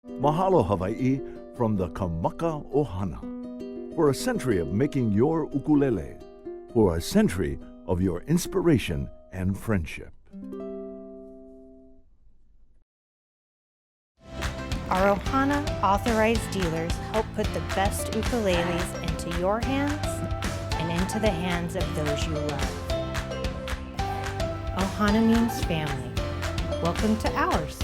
Mahalo Hawaii from the Kamaka Ohana. For a century of making your ukulele. For a century of your inspiration and friendship. Our Ohana authorized dealers help put the best ukuleles into your hands and into the hands of those you love. Ohana means family. Welcome to ours.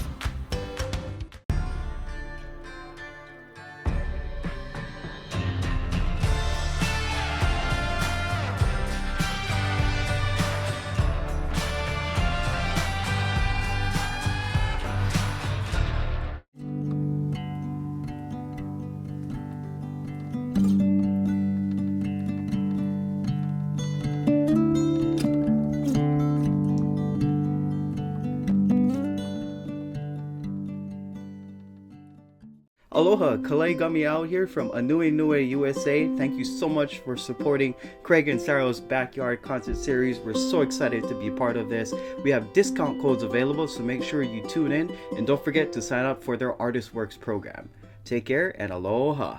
Aloha, Kalei Gamiao here from Anue, USA. Thank you so much for supporting Craigandsarah's Backyard Concert Series. We're so excited to be a part of this. We have discount codes available, so make sure you tune in and don't forget to sign up for their Artist Works program. Take care and aloha.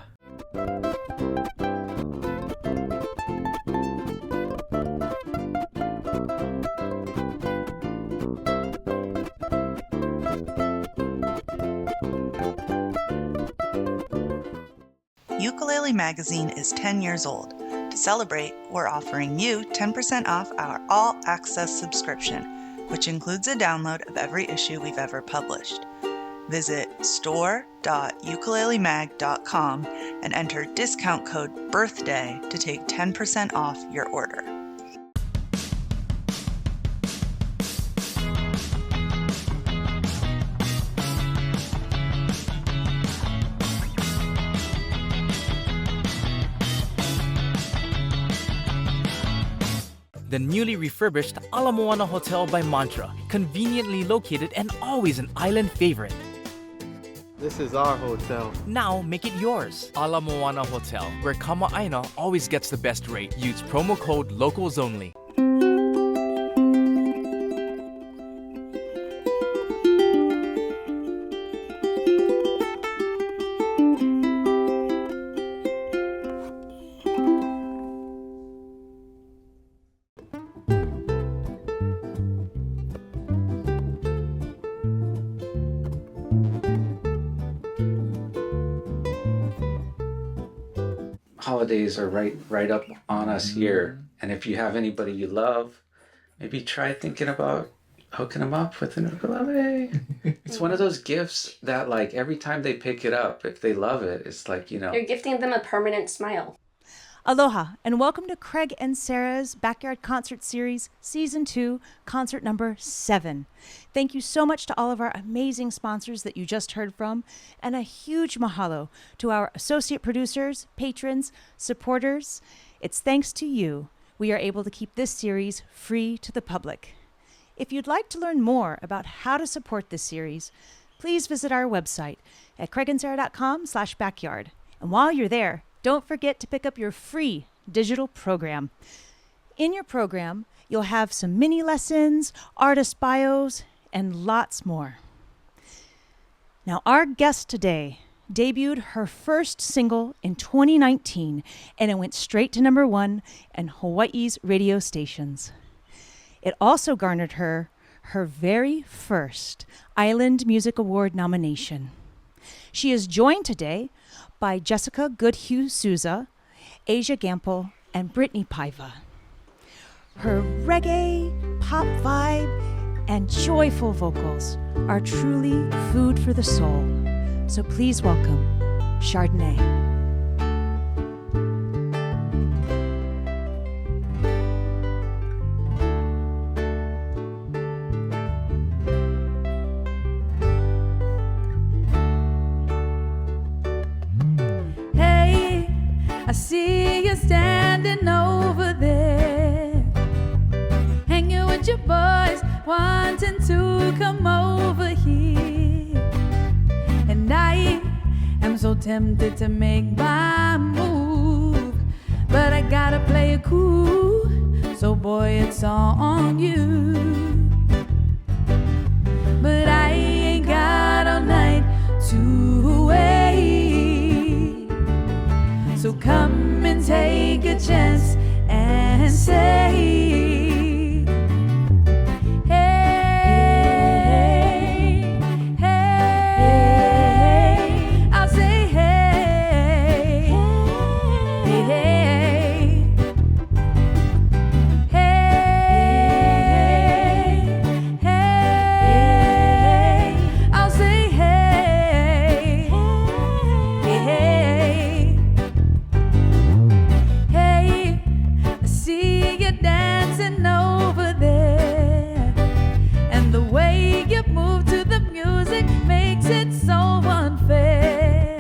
Ukulele Magazine is 10 years old. To celebrate, we're offering you 10% off our all-access subscription, which includes a download of every issue we've ever published. Visit store.ukelelemag.com and enter discount code BIRTHDAY to take 10% off your order. The newly refurbished Ala Moana Hotel by Mantra, conveniently located and always an island favorite. This is our hotel. Now make it yours. Ala Moana Hotel, where Kama'aina always gets the best rate. Use promo code LOCALSONLY. Holidays are right up on us here, and if you have anybody you love, maybe try thinking about hooking them up with an ukulele. It's one of those gifts that, like, every time they pick it up, if they love it, it's like, you're gifting them a permanent smile. Aloha, and welcome to Craigandsarah's Backyard Concert Series, Season 2, Concert Number 7. Thank you so much to all of our amazing sponsors that you just heard from, and a huge mahalo to our associate producers, patrons, supporters. It's thanks to you we are able to keep this series free to the public. If you'd like to learn more about how to support this series, please visit our website at craigandsarah.com/backyard. And while you're there, don't forget to pick up your free digital program. In your program, you'll have some mini lessons, artist bios, and lots more. Now, our guest today debuted her first single in 2019, and it went straight to number 1 in Hawaii's radio stations. It also garnered her very first Island Music Award nomination. She is joined today by Jessica Goodhue-Souza, Asia Gamble, and Brittni Paiva. Her reggae, pop vibe, and joyful vocals are truly food for the soul. So please welcome Chardonnay. I see you standing over there, hanging with your boys, wanting to come over here. And I am so tempted to make my move, but I gotta play it cool, so boy, it's all on you. But I ain't got all night to So come and take a chance and say, hey, hey. I'll say, hey, hey, hey, hey. I'll say, hey, hey, hey. I see you dancing over there, and the way you move to the music makes it so unfair.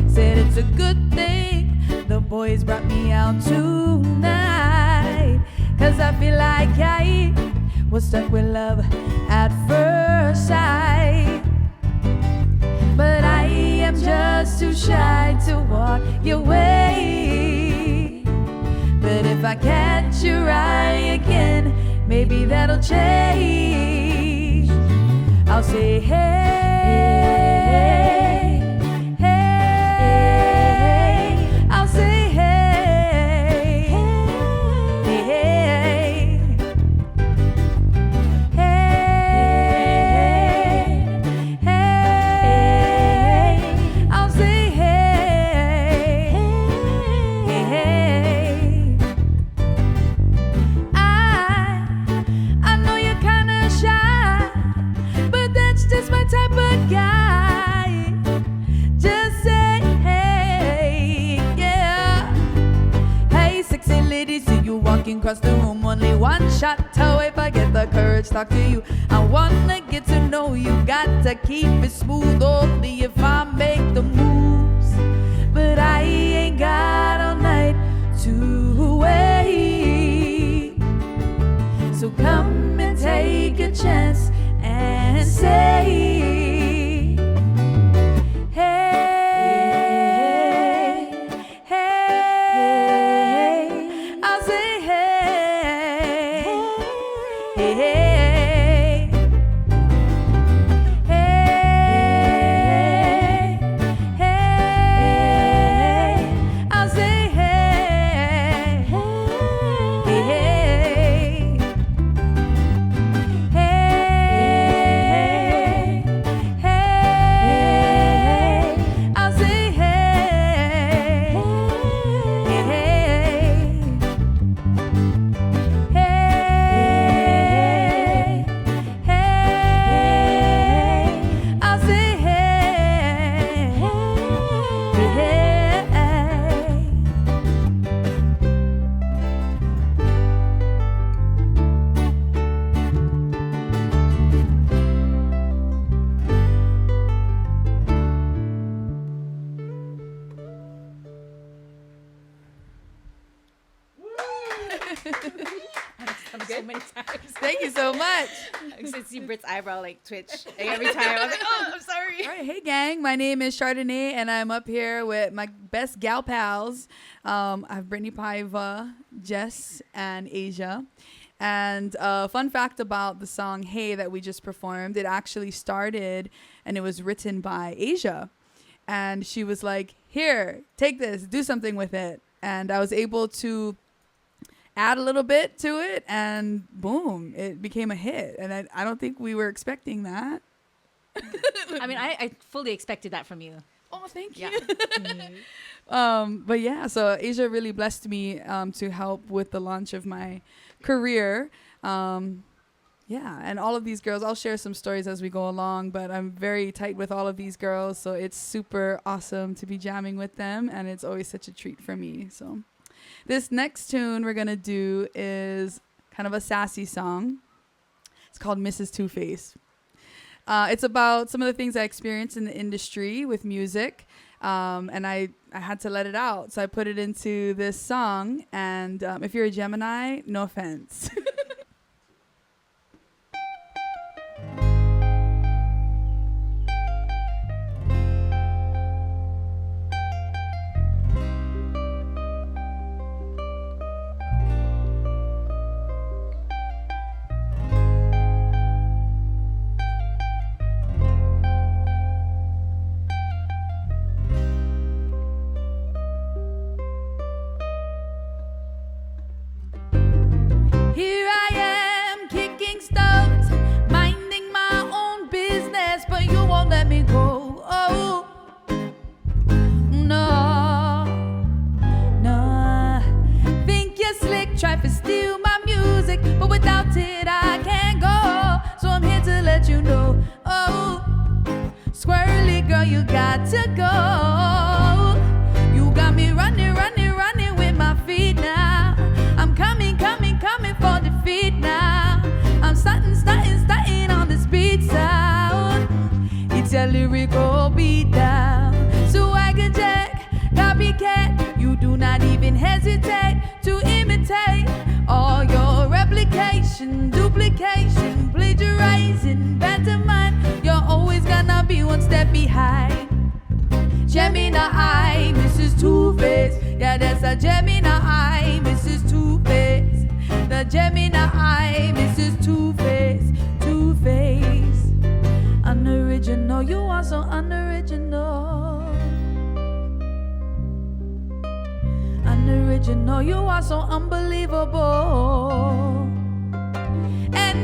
Said it's a good thing the boys brought me out tonight, 'cause I feel like I was stuck with love at first sight. But I am just too shy to walk your way. But if I catch your eye again, maybe that'll change. I'll say, hey, hey. I'll say, hey, hey, hey, hey. I'll say, hey, hey. I know you're kinda shy, but that's just my type of guy. Just say, hey, yeah. Hey, sexy lady, see you walking across the room, only one shot away. If I get the courage to talk to you, I wanna get to know you. Got to keep it smooth, only if I make the moves. But I ain't got all night to wait. So come and take a chance and say, hey, hey. I'll say, hey, hey, hey, hey. I'll say, hey, hey, hey, hey. I'll say, hey, hey, hey, hey. I'll say, hey, hey. So many times. Thank you so much. I used to see Britt's eyebrow like twitch every time. I was like, oh, I'm sorry. All right, hey gang, my name is Chardonnay, and I'm up here with my best gal pals. I have Brittni Paiva, Jess, and Asia. And fun fact about the song "Hey" that we just performed, it actually started and it was written by Asia, and she was like, "Here, take this, do something with it," and I was able to add a little bit to it, and boom, it became a hit. And I don't think we were expecting that. I mean, I fully expected that from you. Oh, thank you. Yeah. But yeah, so Asia really blessed me to help with the launch of my career. Yeah, and all of these girls, I'll share some stories as we go along, but I'm very tight with all of these girls, so it's super awesome to be jamming with them, and it's always such a treat for me. So this next tune we're going to do is kind of a sassy song. It's called Mrs. Two-Face. It's about some of the things I experienced in the industry with music, and I had to let it out. So I put it into this song, and if you're a Gemini, no offense. one step behind. Gemini, Mrs. Two-Face. Yeah, that's a Gemini, Mrs. Two-Face. The Gemini, Mrs. Two-Face. Two-Face. Unoriginal, you are so unoriginal. Unoriginal, you are so unbelievable. And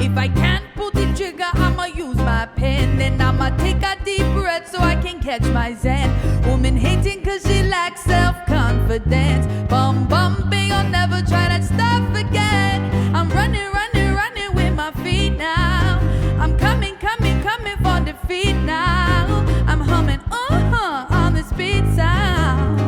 if I can't pull the trigger, I'ma use my pen. Then I'ma take a deep breath so I can catch my zen. Woman hating cause she lacks self-confidence. Bum bumping, I'll never try that stuff again. I'm running, running, running with my feet now. I'm coming, coming, coming for defeat now. I'm humming, on the speed sound.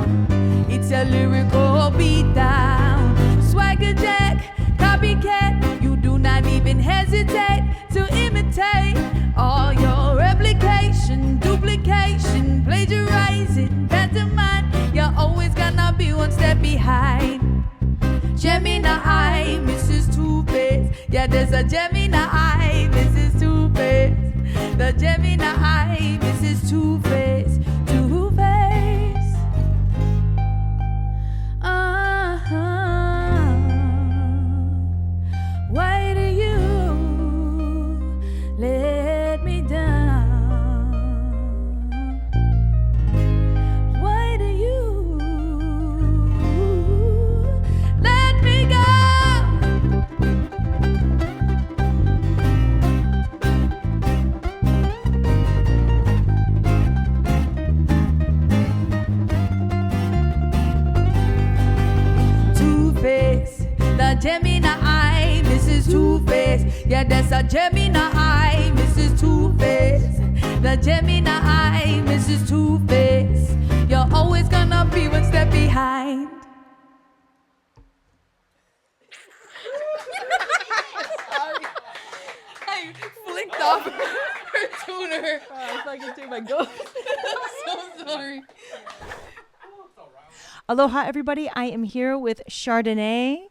It's a lyrical beat down. Swagger jack, copycat. You do not even hesitate to imitate. All your replication, duplication, plagiarizing, pantomime. You're always gonna be one step behind. Gemini, Mrs. Two-Face. Yeah, there's a Gemini, Mrs. Two-Face. The Gemini, Mrs. Two-Face. Two-Face. Why do you let me down? Why do you let me go? Two-Face, the Gemini, Mrs. Two-Face. Yeah, that's a Gemini, Mrs. Two-Face. The Gemini, Mrs. Two-Face. You're always gonna be one step behind. Sorry. I flicked off her tuner. I thought I could take my ghost. I'm so sorry. Aloha, everybody. I am here with Chardonnay.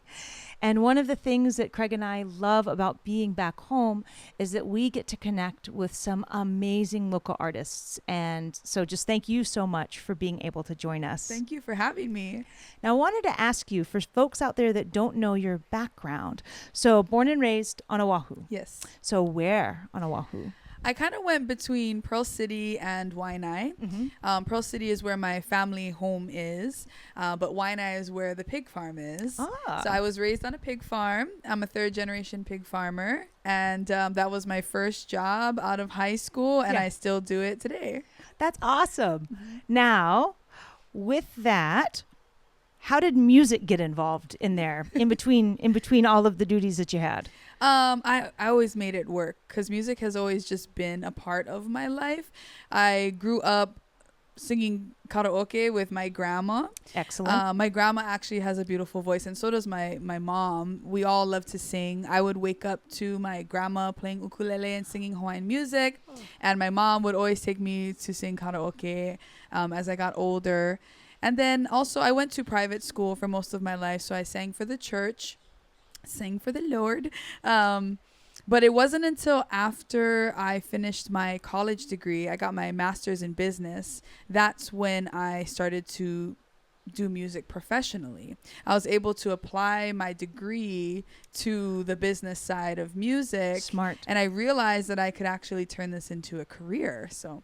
And one of the things that Craig and I love about being back home is that we get to connect with some amazing local artists. And so just thank you so much for being able to join us. Thank you for having me. Now, I wanted to ask you, for folks out there that don't know your background, so born and raised on Oahu. Yes. So where on Oahu? I kind of went between Pearl City and Waianae. Mm-hmm. Pearl City is where my family home is, but Waianae is where the pig farm is. Ah. So I was raised on a pig farm. I'm a third-generation pig farmer, and that was my first job out of high school, and I still do it today. That's awesome. Mm-hmm. Now, with that, how did music get involved in there, in between all of the duties that you had? I always made it work because music has always just been a part of my life. I grew up singing karaoke with my grandma. Excellent. My grandma actually has a beautiful voice, and so does my mom. We all love to sing. I would wake up to my grandma playing ukulele and singing Hawaiian music, and my mom would always take me to sing karaoke as I got older. And then also I went to private school for most of my life, so I sang for the church. Sang for the Lord. But it wasn't until after I finished my college degree, I got my master's in business, that's when I started to do music professionally. I was able to apply my degree to the business side of music. Smart. And I realized that I could actually turn this into a career. So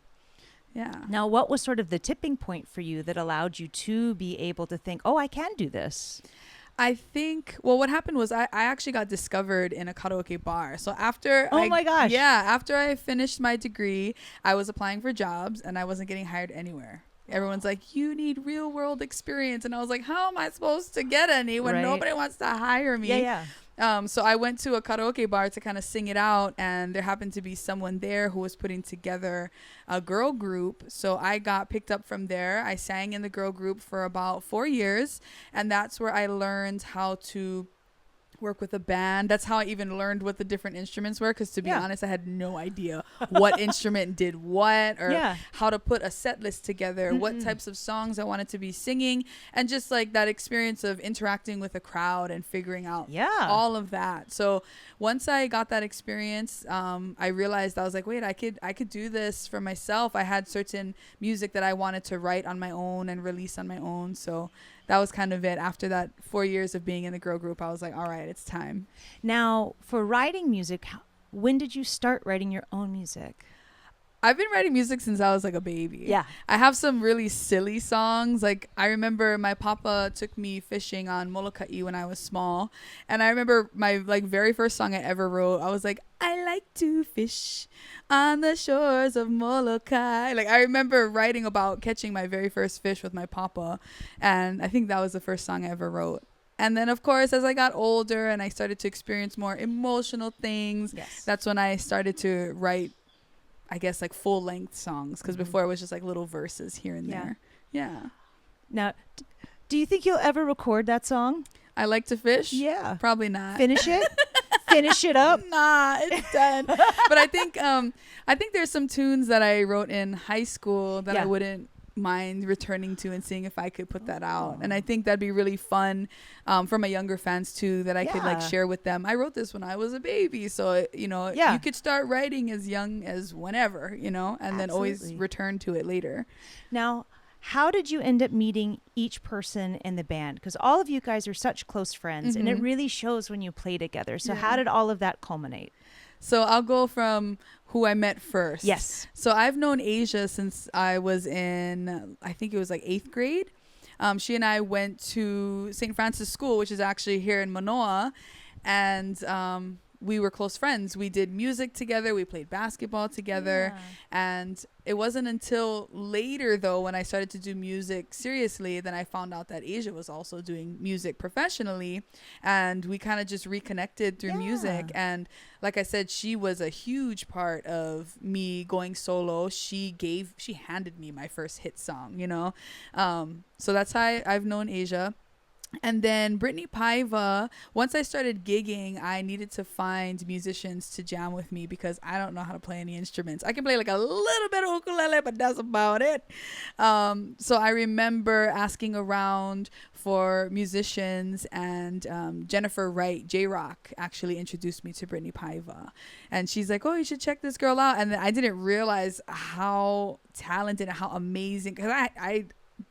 yeah. Now, what was sort of the tipping point for you that allowed you to be able to think, oh, I can do this? I think, well, what happened was I actually got discovered in a karaoke bar. So after my gosh. Yeah, after I finished my degree, I was applying for jobs and I wasn't getting hired anywhere. Everyone's like, you need real world experience. And I was like, how am I supposed to get any when nobody wants to hire me? Yeah. So I went to a karaoke bar to kind of sing it out, and there happened to be someone there who was putting together a girl group. So I got picked up from there. I sang in the girl group for about 4 years, and that's where I learned how to work with a band. That's how I even learned what the different instruments were, because to be honest, I had no idea what instrument did what, or how to put a set list together, what types of songs I wanted to be singing, and just like that experience of interacting with a crowd and figuring out all of that. So once I got that experience, I realized, I was like, wait, I could do this for myself. I had certain music that I wanted to write on my own and release on my own. So that was kind of it. After that 4 years of being in the girl group, I was like, all right, it's time. Now, for writing music, when did you start writing your own music? I've been writing music since I was like a baby. Yeah. I have some really silly songs. Like, I remember my papa took me fishing on Molokai when I was small. And I remember my like very first song I ever wrote, I was like, I like to fish on the shores of Molokai. Like, I remember writing about catching my very first fish with my papa. And I think that was the first song I ever wrote. And then, of course, as I got older and I started to experience more emotional things, that's when I started to write, I guess, like full length songs, because before it was just like little verses here and there. Yeah. Now, do you think you'll ever record that song? I like to fish? Yeah. Probably not. Finish it? Finish it up? Nah, it's done. But I think there's some tunes that I wrote in high school that I wouldn't mind returning to and seeing if I could put that out. And I think that'd be really fun for my younger fans too, that I could like share with them. I wrote this when I was a baby, so you could start writing as young as whenever, and then always return to it later. Now, how did you end up meeting each person in the band? Because all of you guys are such close friends, and it really shows when you play together. So how did all of that culminate? So I'll go from who I met first. Yes. So I've known Asia since I was in, I think it was like 8th grade. She and I went to St. Francis School, which is actually here in Manoa. And we were close friends. We did music together. We played basketball together. And it wasn't until later, though, when I started to do music seriously, then I found out that Asia was also doing music professionally. And we kind of just reconnected through music. And like I said, she was a huge part of me going solo. She handed me my first hit song, So that's how I've known Asia. And then Brittni Paiva, once I started gigging, I needed to find musicians to jam with me because I don't know how to play any instruments. I can play like a little bit of ukulele, but that's about it. So I remember asking around for musicians, and Jennifer Wright, J-Rock, actually introduced me to Brittni Paiva. And she's like, oh, you should check this girl out. And then I didn't realize how talented and how amazing, because I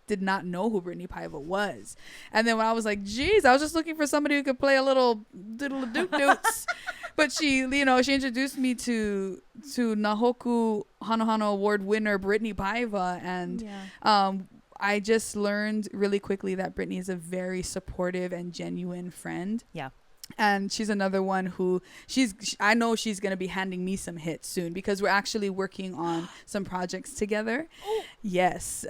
did not know who Brittni Paiva was. And then when I was like, geez, I was just looking for somebody who could play a little diddle doot doots. But she introduced me to Nahoku Hanohano Award winner Brittni Paiva. And I just learned really quickly that Brittni is a very supportive and genuine friend. Yeah. And she's another one who I know she's going to be handing me some hits soon, because we're actually working on some projects together. Yes.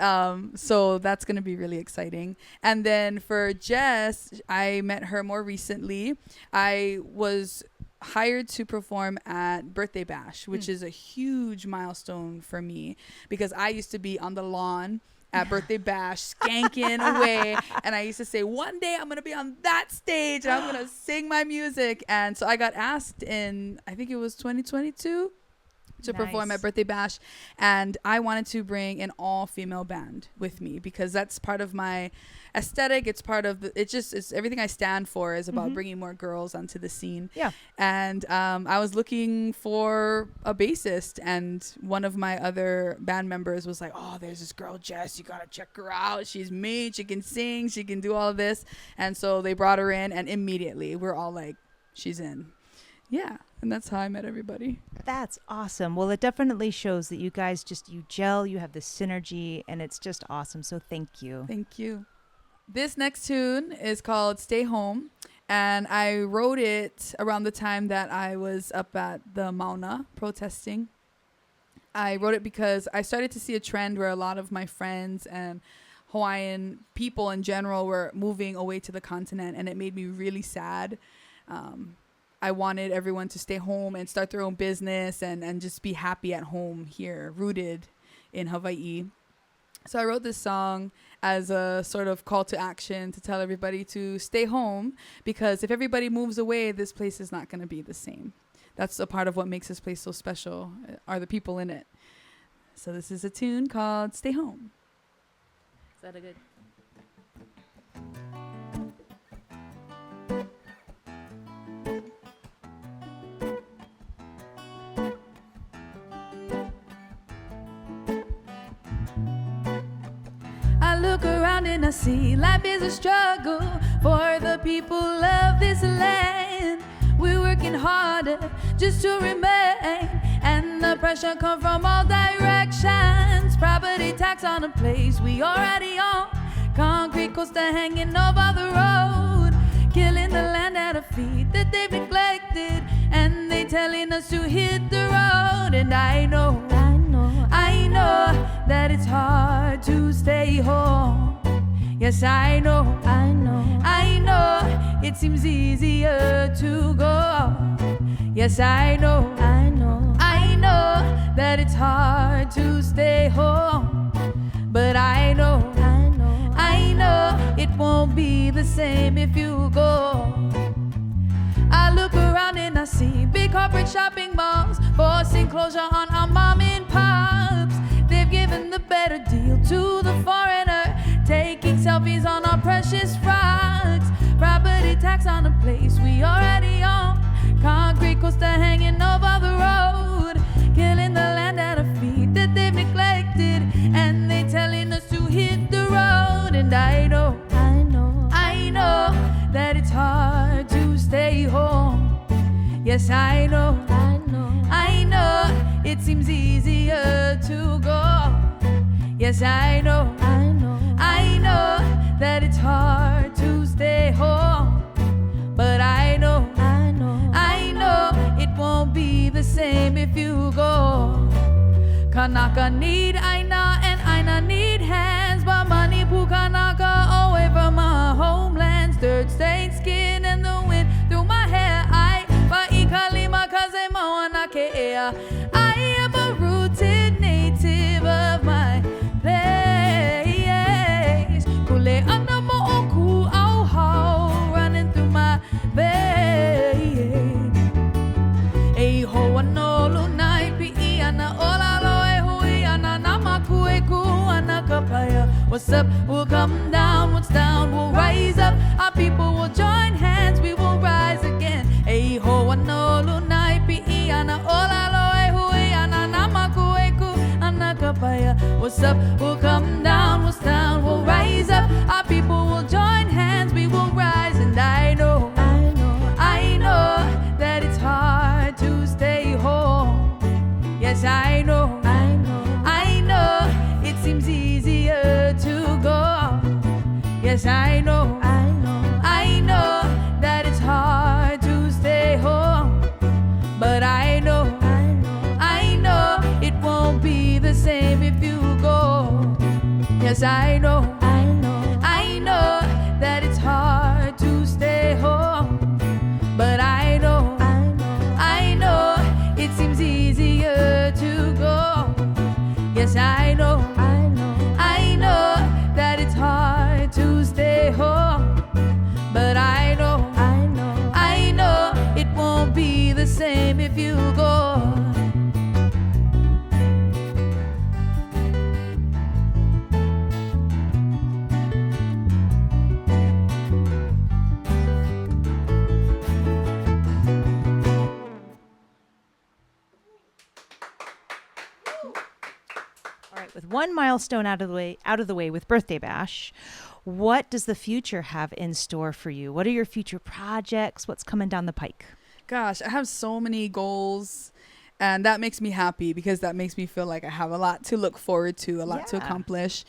So that's going to be really exciting. And then for Jess, I met her more recently. I was hired to perform at Birthday Bash, which is a huge milestone for me, because I used to be on the lawn at Birthday Bash, skanking away. And I used to say, one day I'm going to be on that stage and I'm going to sing my music. And so I got asked in, I think it was 2022, to perform at Birthday Bash. And I wanted to bring an all-female band with me, because that's part of my aesthetic. It's part of it's everything I stand for is about bringing more girls onto the scene. Yeah. And I was looking for a bassist, and one of my other band members was like, oh, there's this girl, Jess, you gotta check her out. She's mean, she can sing, she can do all of this. And so they brought her in, and immediately we're all like, she's in. Yeah. And that's how I met everybody. That's awesome. Well, it definitely shows that you guys you gel, you have this synergy, and it's just awesome. So thank you. Thank you. This next tune is called Stay Home, and I wrote it around the time that I was up at the Mauna protesting. I wrote it because I started to see a trend where a lot of my friends and Hawaiian people in general were moving away to the continent, and it made me really sad. I wanted everyone to stay home and start their own business and just be happy at home here, rooted in Hawaii. So I wrote this song as a sort of call to action to tell everybody to stay home, because if everybody moves away, this place is not going to be the same. That's a part of what makes this place so special, are the people in it. So this is a tune called Stay Home. Is that a good? I look around and I see life is a struggle for the people of this land. We're working harder just to remain, and the pressure comes from all directions. Property tax on a place we already own, concrete coaster hanging over the road, killing the land at our feet that they've neglected, and they telling us to hit the road. And I know that it's hard to stay home. Yes, I know it seems easier to go. Yes, I know that it's hard to stay home. But I know it won't be the same if you go. I look around and I see big corporate shopping malls forcing closure on our mom and pops. They've given the better deal to the foreigner, taking selfies on our precious rocks. Property tax on a place we already own, concrete coaster hanging over the road, killing the land at our feet that they've neglected, and they telling us to hit the road. And I know that it's hard to stay home. Yes, I know it seems easier to go. Yes, I know that it's hard to stay home. But I know it won't be the same if you go. Kanaka need Aina and Aina need hands, but money pu Kanaka away from our homelands. Third state skin and the wind through my hair. I Ikalima kaze moanake ea. I am a rooted native of my place. Kule anamo oku au hau running through my veins. Ei ho anolu nai pi ana ola loe hui ana namaku eku ana kapaya. What's up will come down, what's down will rise up. Our people will join hands, we will rise again. Ei ho anolu nai pi ana ola loe hui ana namaku eku ana kapaya. What's up will come down, what's down will rise up. Our people will join hands, we will rise. And I know that it's hard to stay home. Yes, I know it seems easier to go. Yes, I know that it's hard to stay home. But I know it won't be the same if you go. Yes, I know that it's hard to stay home. But I know it seems easier to go. Yes, I know that it's hard to stay home. But I know it won't be the same if you go. With one milestone out of the way with Birthday Bash, what does the future have in store for you? What are your future projects? What's coming down the pike? Gosh, I have so many goals, and that makes me happy because that makes me feel like I have a lot to look forward to, a lot to accomplish.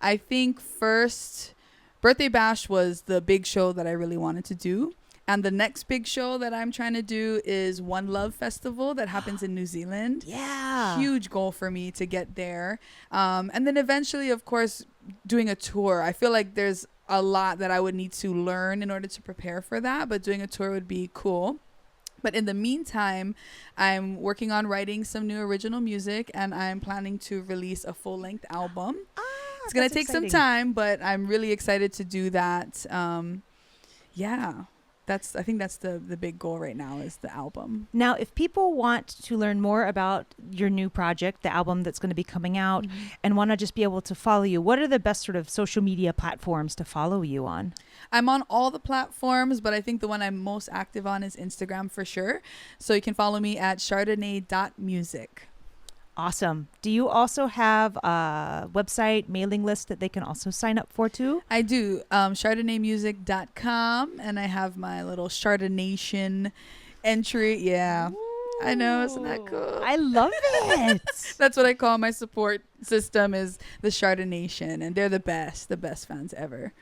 I think first, Birthday Bash was the big show that I really wanted to do. And the next big show that I'm trying to do is One Love Festival that happens in New Zealand. Yeah. Huge goal for me to get there. And then eventually, of course, doing a tour. I feel like there's a lot that I would need to learn in order to prepare for that, but doing a tour would be cool. But in the meantime, I'm working on writing some new original music, and I'm planning to release a full-length album. It's going to That's take some exciting. time, but I'm really excited to do that. Yeah. I think that's the big goal right now is the album. Now, if people want to learn more about your new project, the album that's going to be coming out, and want to just be able to follow you, what are the best sort of social media platforms to follow you on? I'm on all the platforms, but I think the one I'm most active on is Instagram for sure. So you can follow me at chardonnay.music. Awesome. Do you also have a website, mailing list that they can also sign up for too? I do. Chardonnaymusic.com, and I have my little Chardonnation entry. Yeah. I know, isn't that cool? I love it. That's what I call my support system is the Chardonnation, and they're the best fans ever.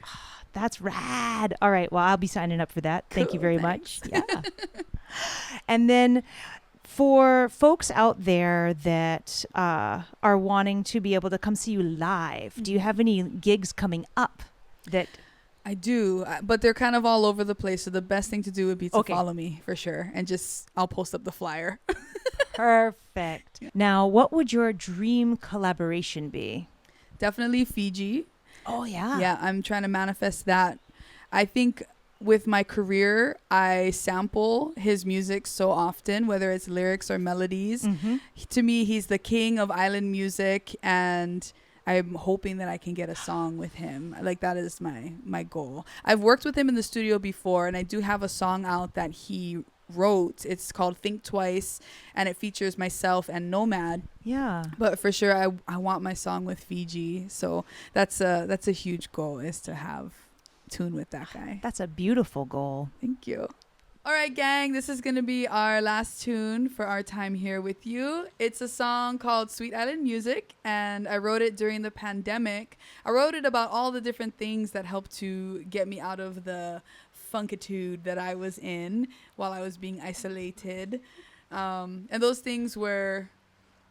That's rad. All right. Well, I'll be signing up for that. Thank you Cool, very thanks. much. Yeah. And then for folks out there that are wanting to be able to come see you live, do you have any gigs coming up that... I do, but they're kind of all over the place. So the best thing to do would be to follow me for sure. And I'll post up the flyer. Perfect. Now, what would your dream collaboration be? Definitely Fiji. Oh, yeah. Yeah, I'm trying to manifest that. I think with my career, I sample his music so often, whether it's lyrics or melodies. To me, he's the king of island music, and I'm hoping that I can get a song with him. Like, that is my goal. I've worked with him in the studio before, and I do have a song out that he wrote. It's called Think Twice, and it features myself and Nomad. Yeah. But for sure, I want my song with Fiji. So that's a huge goal, is to have tune with that guy. That's a beautiful goal. Thank you. All right, gang, this is going to be our last tune for our time here with you. It's a song called Sweet Island Music, and I wrote it during the pandemic. I wrote it about all the different things that helped to get me out of the funkitude that I was in while I was being isolated. And those things were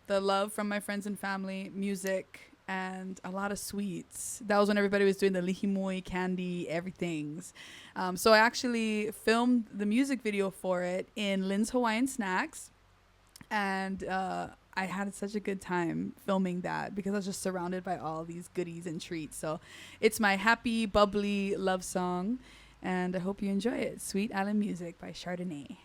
the love from my friends and family, music, and a lot of sweets. That was when everybody was doing the lihimoi, candy, everything's. So I actually filmed the music video for it in Lynn's Hawaiian Snacks. And I had such a good time filming that because I was just surrounded by all these goodies and treats. So it's my happy, bubbly love song. And I hope you enjoy it. Sweet Island Music by Chardonnay.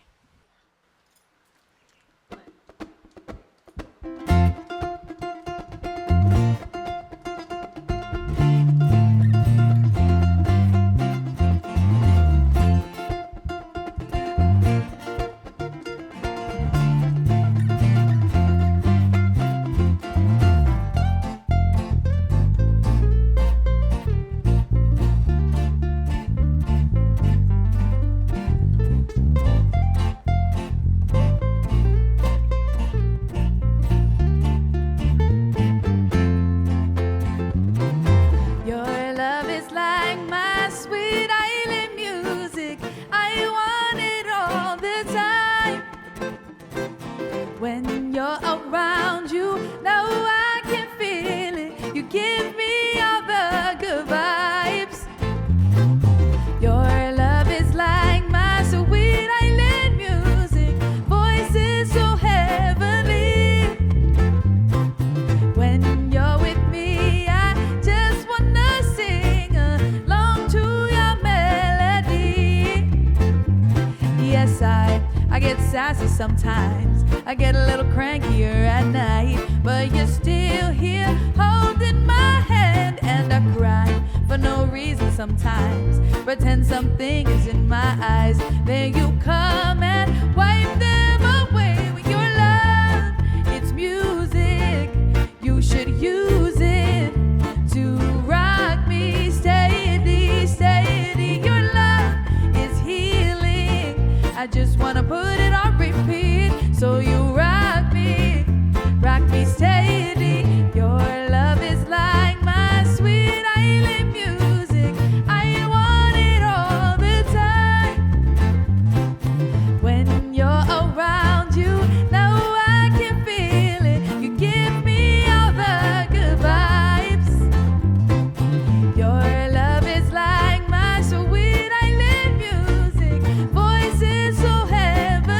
Sassy sometimes, I get a little crankier at night, but you're still here holding my hand, and I cry for no reason sometimes, pretend something is in my eyes, then you come and wipe them away with your love. It's music, you should use it to rock me steady, steady. Your love is healing, I just wanna put it on repeat, so you rock me steady. Your love is like my sweet island music, I want it all the time. When you're around, you know I can feel it, you give me all the good vibes. Your love is like my sweet island music, voices so heavenly.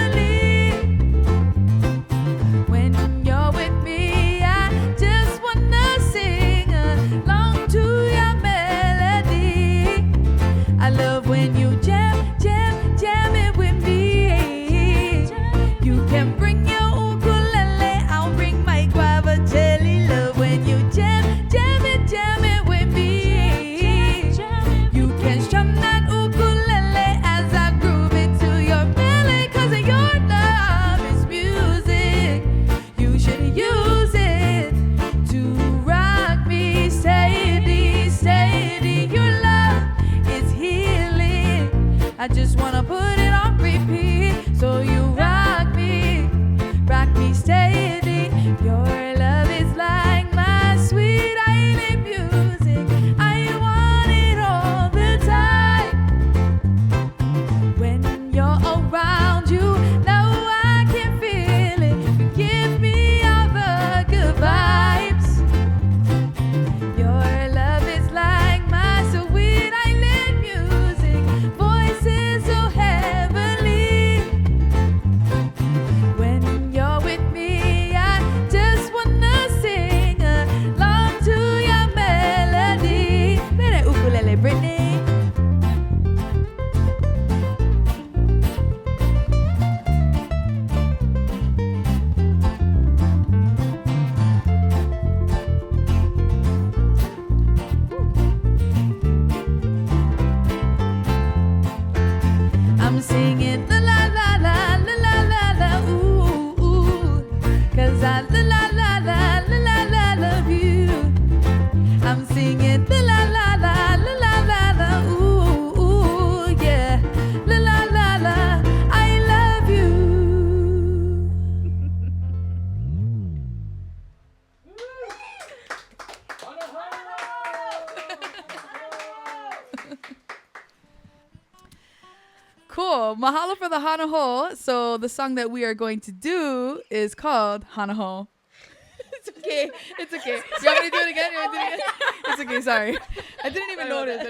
I just wanna put it on repeat. So you rock me steady. Your love is like my sweet island music. I want it all the time. When you're around, you know I can feel it. You give me all the good vibes. Your love is like my sweet island music. Voices so heavenly. When you're with me, I just wanna sing along to your melody. Play that ukulele, Brittni. I'm singing la la la la la la la la ooh ooh, 'cause I la la la la la la la love you. I'm singing la la la la la la la la ooh ooh yeah, la la la la I love you. Cool. Mahalo for the Hanaho. So the song that we are going to do is called Hanaho. It's okay. It's okay. You want me to do it again? It's okay. Sorry. I didn't even notice. I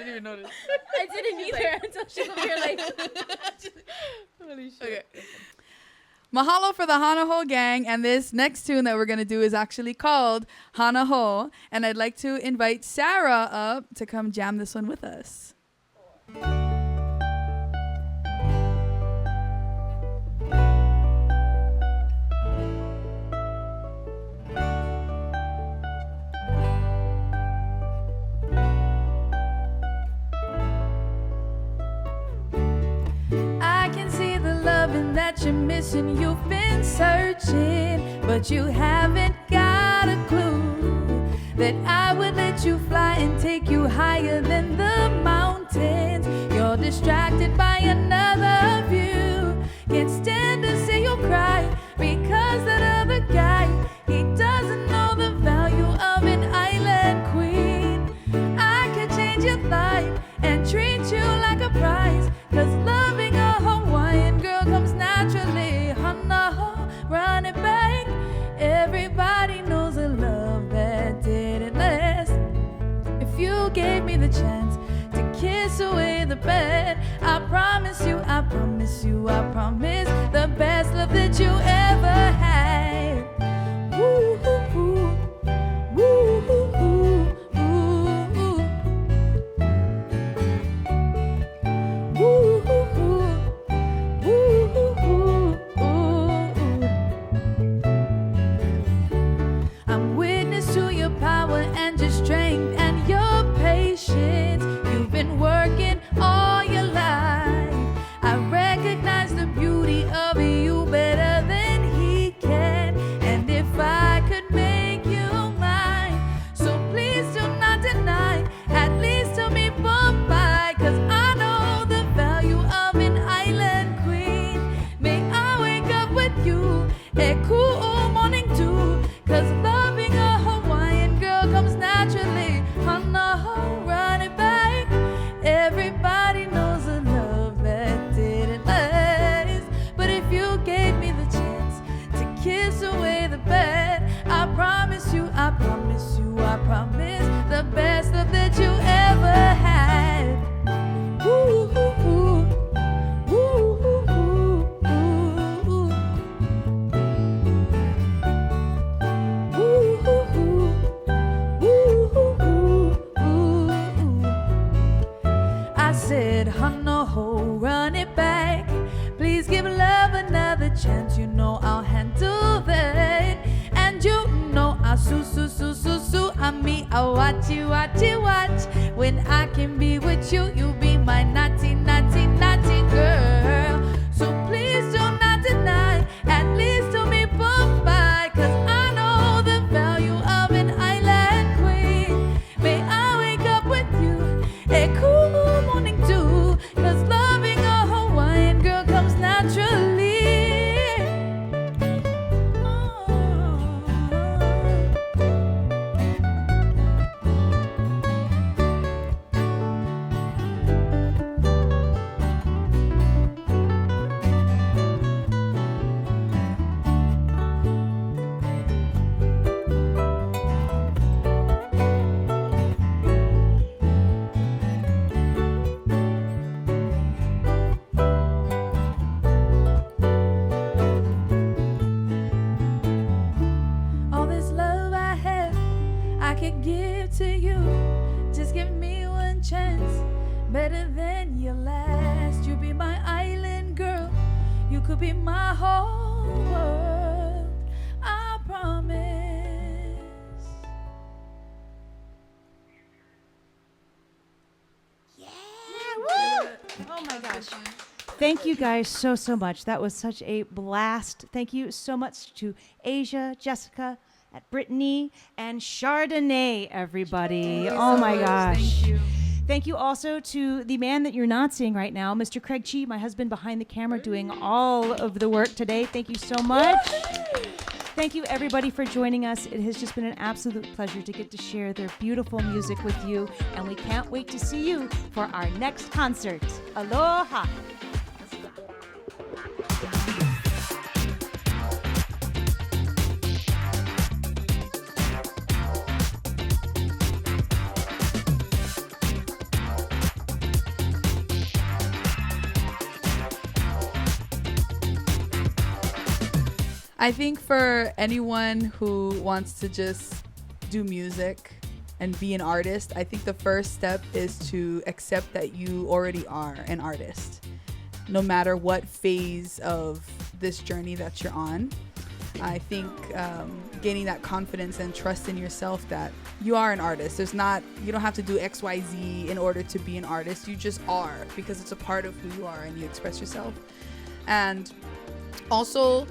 didn't either until she was here like. Holy shit. Okay. Mahalo for the Hanaho gang, and this next tune that we're going to do is actually called Hanaho, and I'd like to invite Sarah up to come jam this one with us. I can see the loving that you're missing. You've been searching, but you haven't got a clue that I would let you fly and take you higher than the mountains. You're distracted by another view. Can't stand to see you cry because that other guy, he doesn't know the value of an island queen. I could change your life and treat you like a prize, 'cause loving a Hawaiian girl comes naturally. Hana, run it back. Everybody knows a love that didn't last. If you gave me the chance to kiss away the bad, I promise you, I promise you, I promise the best love that you ever had. Woo hoo hoo, woo hoo hoo, ooh ooh. Woo hoo hoo, woo hoo hoo, ooh ooh. I'm witness to your power and your strength and your patience. You've been working all your life. I recognize the beauty of you better than he can. And if I could make you mine, so please do not deny. At least tell me bye-bye, 'cause I know the value of an island queen. May I wake up with you a cool morning too, 'cause loving a Hawaiian girl comes naturally. Hana, run it back. Everybody knows a love that didn't last. But if you gave me the chance to kiss away the bad, I promise you, I promise you, I promise the best love that you ever had. Woo hoo hoo, woo hoo hoo, ooh ooh. Woo hoo hoo, woo hoo hoo, ooh ooh. I said, Hana ho, run it back. Please give love another chance. You know I'll handle that. And you know I'll su su su su su. I'm me, I'll watch you, watch you, watch. When I can be with you, you be my naughty, naughty, naughty girl. So please do not deny. At least tell me bye-bye, 'cause I know the value of an island queen. May I wake up with you a cool morning too, 'cause loving a be my whole world, I promise. Oh my gosh. Thank you guys so much. That was such a blast. Thank you so much to Asia, Jessica, at Brittni, and Chardonnay, everybody. Oh my gosh. Thank you. Thank you also to the man that you're not seeing right now, Mr. Craig Chi, my husband behind the camera, doing all of the work today. Thank you so much. Thank you, everybody, for joining us. It has just been an absolute pleasure to get to share their beautiful music with you, and we can't wait to see you for our next concert. Aloha! I think for anyone who wants to just do music and be an artist, I think the first step is to accept that you already are an artist, no matter what phase of this journey that you're on. I think gaining that confidence and trust in yourself that you are an artist. You don't have to do X, Y, Z in order to be an artist. You just are, because it's a part of who you are and you express yourself. And also,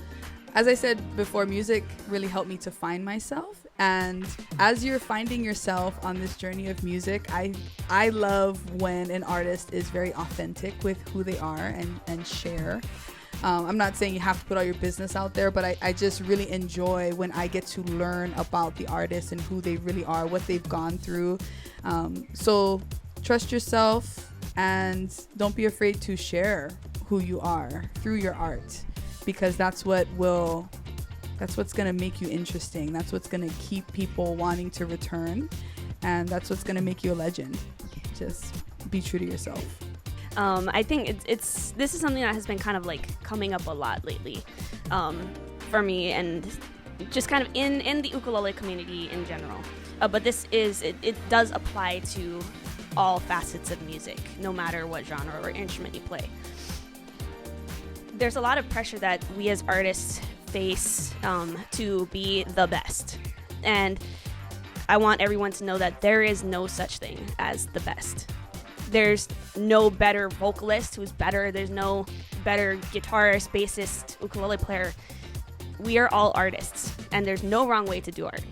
as I said before, music really helped me to find myself. And as you're finding yourself on this journey of music, I love when an artist is very authentic with who they are and share. I'm not saying you have to put all your business out there, but I just really enjoy when I get to learn about the artist and who they really are, what they've gone through. So trust yourself and don't be afraid to share who you are through your art, because that's what's going to make you interesting. That's what's going to keep people wanting to return, and that's what's going to make you a legend. Just be true to yourself. I think this is something that has been kind of like coming up a lot lately for me, and just kind of in the ukulele community in general. But it does apply to all facets of music, no matter what genre or instrument you play. There's a lot of pressure that we as artists face to be the best. And I want everyone to know that there is no such thing as the best. There's no better vocalist who's better. There's no better guitarist, bassist, ukulele player. We are all artists, and there's no wrong way to do art.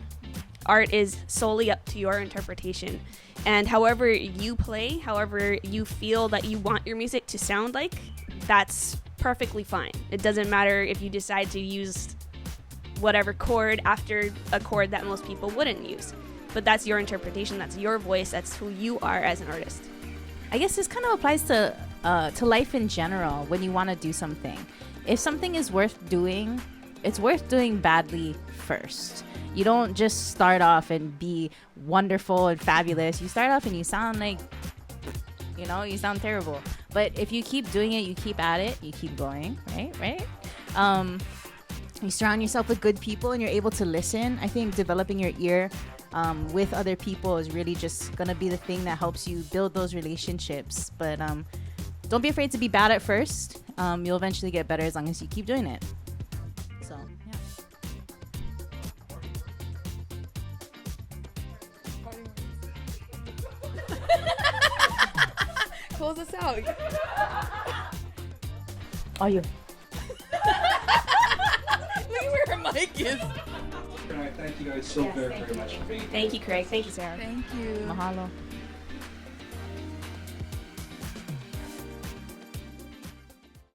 Art is solely up to your interpretation. And however you play, however you feel that you want your music to sound like, that's perfectly fine. It doesn't matter if you decide to use whatever chord after a chord that most people wouldn't use. But that's your interpretation, that's your voice, that's who you are as an artist. I guess this kind of applies to life in general when you want to do something. If something is worth doing, it's worth doing badly first. You don't just start off and be wonderful and fabulous. You start off and you sound like, you sound terrible. But if you keep doing it, you keep at it, you keep going, right? You surround yourself with good people and you're able to listen. I think developing your ear with other people is really just going to be the thing that helps you build those relationships. But don't be afraid to be bad at first. You'll eventually get better as long as you keep doing it. So, yeah. Close us out. Are you? Look at where her mic is. Thank you guys so very much for being here. Thank you, Craig. Thank you, Sarah. Thank you. Mahalo.